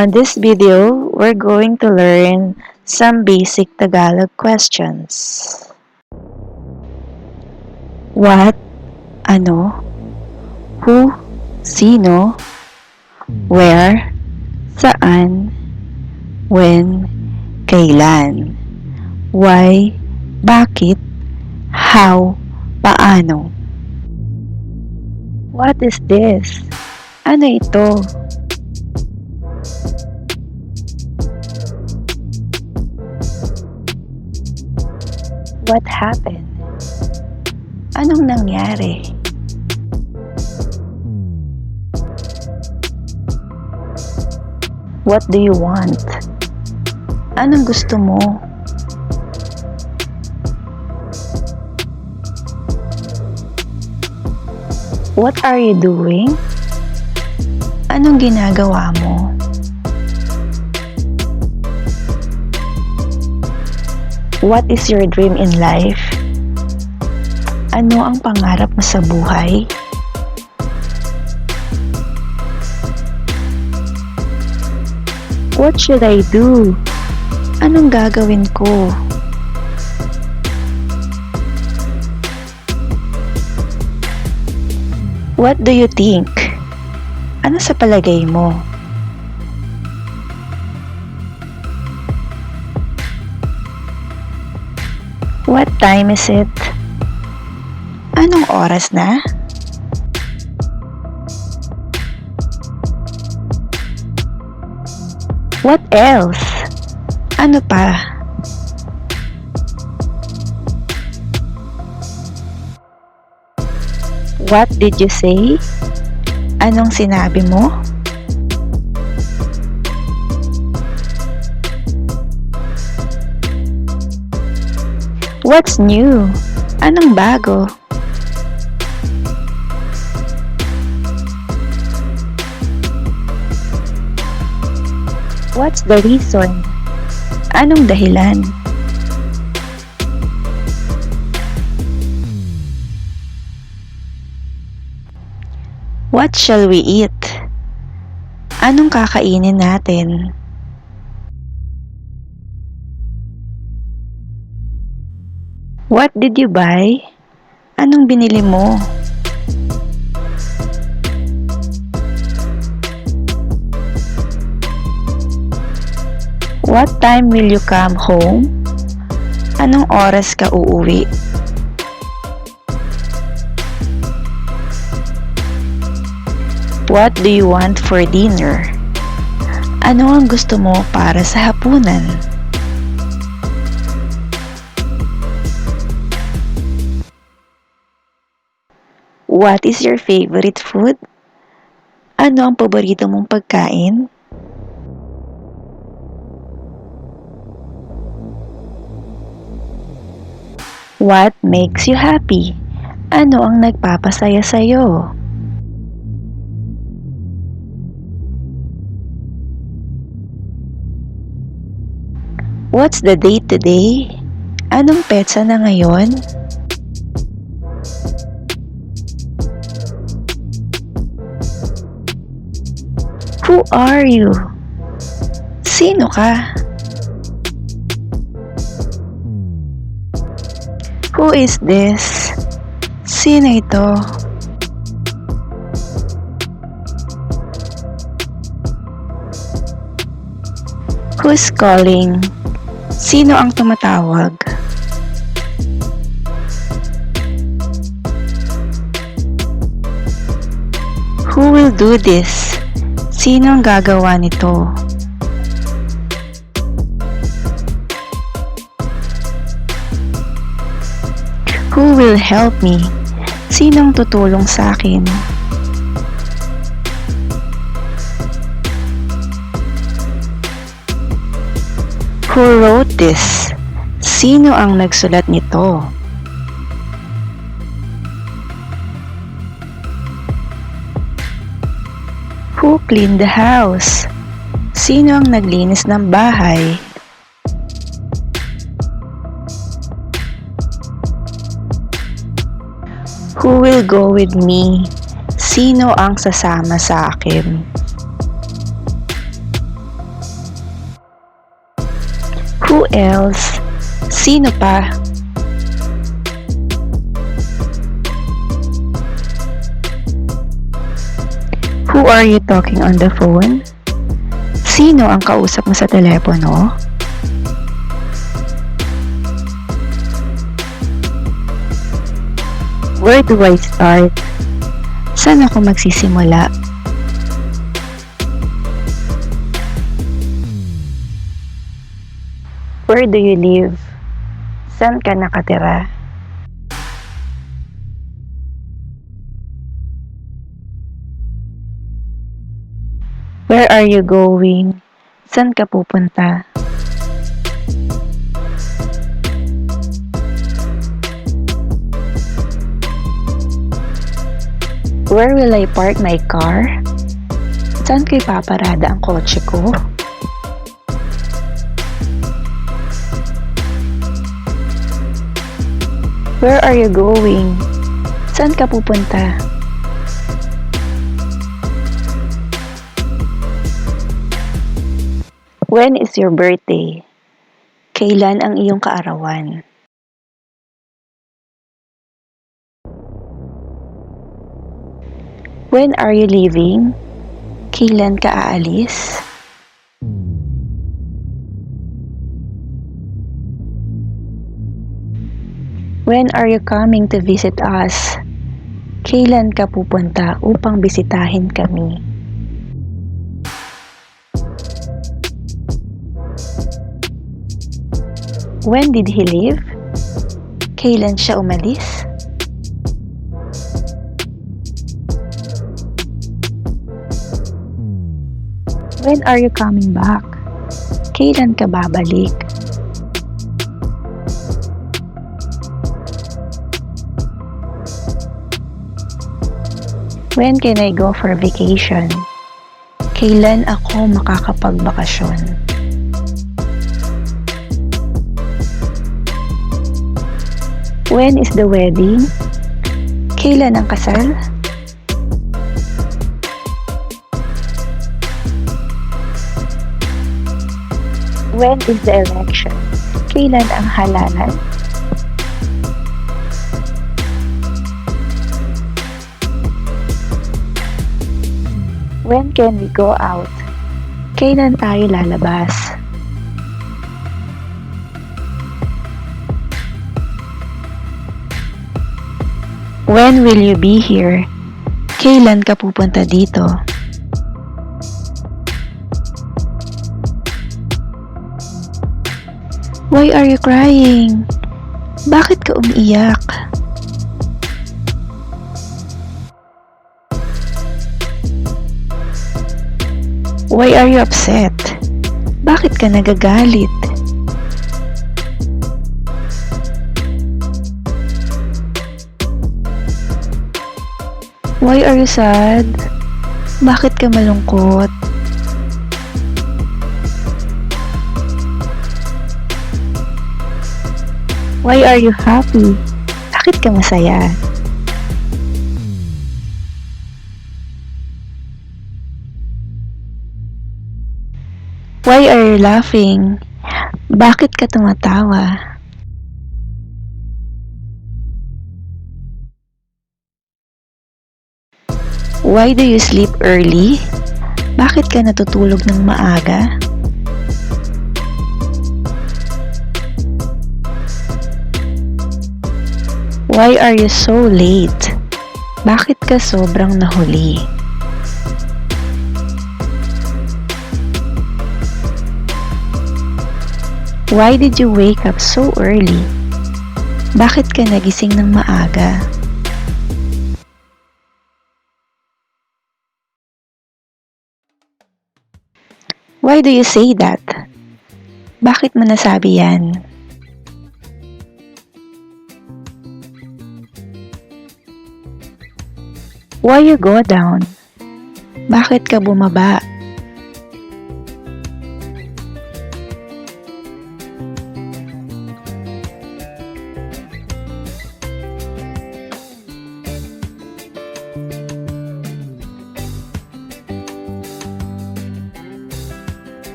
On this video, we're going to learn some basic Tagalog questions. What, ano, who, sino, where, saan, when, kailan, why, bakit, how, paano. What is this? Ano ito? What happened? Anong nangyari? What do you want? Anong gusto mo? What are you doing? Anong ginagawa mo? What is your dream in life? Ano ang pangarap mo sa buhay? What should I do? Anong gagawin ko? What do you think? Ano sa palagay mo? What time is it? Anong oras na? What else? Ano pa? What did you say? Anong sinabi mo? What's new? Anong bago? What's the reason? Anong dahilan? What shall we eat? Anong kakainin natin? What did you buy? Anong binili mo? What time will you come home? Anong oras ka uuwi? What do you want for dinner? Ano ang gusto mo para sa hapunan? What is your favorite food? Ano ang paborito mong pagkain? What makes you happy? Ano ang nagpapasaya sa'yo? What's the date today? Anong petsa na ngayon? Who are you? Sino ka? Who is this? Sino ito? Who's calling? Sino ang tumatawag? Who will do this? Sino ang gagawa nito? Who will help me? Sinong tutulong sa akin? Who wrote this? Sino ang nagsulat nito? Who cleaned the house? Sino ang naglinis ng bahay? Who will go with me? Sino ang sasama sa akin? Who else? Sino pa? Who are you talking on the phone? Sino ang kausap mo sa telepono? Where do I start? Saan ako magsisimula? Where do you live? Saan ka nakatira? Where are you going? Saan ka pupunta? Where will I park my car? Saan ko ipaparada ang kotse ko? Where are you going? Saan ka pupunta? When is your birthday? Kailan ang iyong kaarawan? When are you leaving? Kailan ka aalis? When are you coming to visit us? Kailan ka pupunta upang bisitahin kami? When did he leave? Kailan siya umalis? When are you coming back? Kailan ka babalik? When can I go for vacation? Kailan ako makakapagbakasyon? When is the wedding? Kailan ang kasal? When is the election? Kailan ang halalan? When can we go out? Kailan tayo lalabas? When will you be here? Kailan ka pupunta dito? Why are you crying? Bakit ka umiiyak? Why are you upset? Bakit ka nagagalit? Why are you sad? Bakit ka malungkot? Why are you happy? Bakit ka masaya? Why are you laughing? Bakit ka tumatawa? Why do you sleep early? Bakit ka natutulog ng maaga? Why are you so late? Bakit ka sobrang nahuli? Why did you wake up so early? Bakit ka nagising ng maaga? Why do you say that? Bakit mo nasabi yan? Why you go down? Bakit ka bumaba?